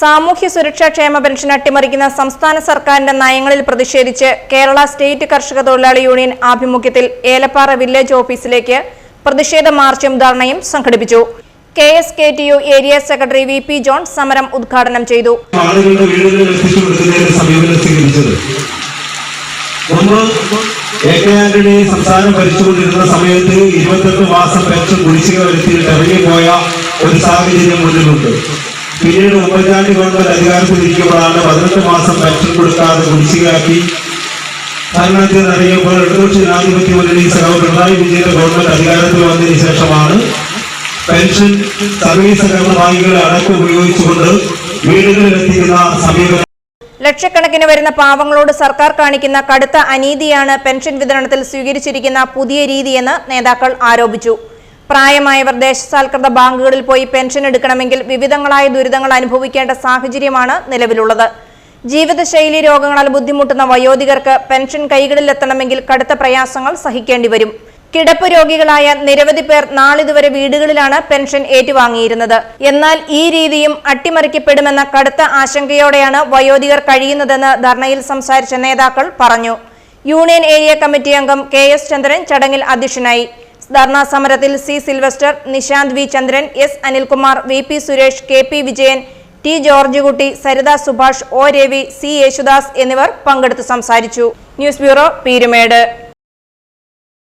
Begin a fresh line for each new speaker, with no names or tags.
സാമൂഹ്യ സുരക്ഷാ ക്ഷേമ പെൻഷൻ അട്ടിമറിക്കുന്ന സംസ്ഥാന സർക്കാരിന്റെ നയങ്ങളിൽ പ്രതിഷേധിച്ച് കേരള സ്റ്റേറ്റ് കർഷക തൊഴിലാളി യൂണിയൻ ആഭിമുഖ്യത്തിൽ ഏലപ്പാറ വില്ലേജ് ഓഫീസിലേക്ക് പ്രതിഷേധ മാർച്ചും ധർണയും സംഘടിപ്പിച്ചു. KSKTU area secretary VP John സമരം ഉദ്ഘാടനം ചെയ്തു.
സംസ്ഥാനം ഭരിച്ചുകൊണ്ടിരുന്ന സമയത്ത് 28 മാസം പെൻഷൻ കുടിശ്ശിക വരുത്തിയിട്ട് ഇറങ്ങിപ്പോയ ഒരു സാഹചര്യം മുന്നിലുണ്ട്. പിന്നീട് ഉമ്മൻചാണ്ടി ഗവൺമെന്റ് അധികാരത്തിലിരിക്കുമ്പോഴാണ് 18 മാസം പെൻഷൻ കൊടുക്കാതെ കുടിശ്ശികയാക്കി ഭരണത്തിൽ അറിയുമ്പോൾ ഇടതുപക്ഷ ജനാധിപത്യ മുന്നണി സഖാവ് പിണറായി വിജയന്റെ ഗവൺമെന്റ് അധികാരത്തിൽ വന്നതിന് ശേഷമാണ് പെൻഷൻ സർവീസ് സഹകരണ ബാങ്കുകളെ അടക്കം ഉപയോഗിച്ചുകൊണ്ട് വീടുകളിലെത്തിക്കുന്ന സമീപനം.
ലക്ഷക്കണക്കിന് വരുന്ന പാവങ്ങളോട് സർക്കാർ കാണിക്കുന്ന കടുത്ത അനീതിയാണ് പെൻഷൻ വിതരണത്തിൽ സ്വീകരിച്ചിരിക്കുന്ന പുതിയ രീതിയെന്ന് നേതാക്കൾ ആരോപിച്ചു. പ്രായമായവർ ദേശസാൽകൃത ബാങ്കുകളിൽ പോയി പെൻഷൻ എടുക്കണമെങ്കിൽ വിവിധങ്ങളായ ദുരിതങ്ങൾ അനുഭവിക്കേണ്ട സാഹചര്യമാണ് നിലവിലുള്ളത്. ജീവിതശൈലി രോഗങ്ങളാൽ ബുദ്ധിമുട്ടുന്ന വയോധികർക്ക് പെൻഷൻ കൈകളിലെത്തണമെങ്കിൽ കടുത്ത പ്രയാസങ്ങൾ സഹിക്കേണ്ടി വരും. കിടപ്പ് രോഗികളായ നിരവധി പേർ നാളിതുവരെ വീടുകളിലാണ് പെൻഷൻ ഏറ്റുവാങ്ങിയിരുന്നത്. എന്നാൽ ഈ രീതിയും അട്ടിമറിക്കപ്പെടുമെന്ന കടുത്ത ആശങ്കയോടെയാണ് വയോധികർ കഴിയുന്നതെന്ന് ധർണയിൽ സംസാരിച്ച നേതാക്കൾ പറഞ്ഞു. യൂണിയൻ ഏരിയ കമ്മിറ്റി അംഗം KS ചന്ദ്രൻ ചടങ്ങിൽ അധ്യക്ഷനായി. ധർണാ സമരത്തിൽ C സിൽവസ്റ്റർ, നിശാന്ത് V ചന്ദ്രൻ, S Anilkumar, VP Suresh, KP Vijayan, T George കുട്ടി, സരിത സുഭാഷ്, O രവി, C യേശുദാസ് എന്നിവർ പങ്കെടുത്തു സംസാരിച്ചു. News bureau, Peermade.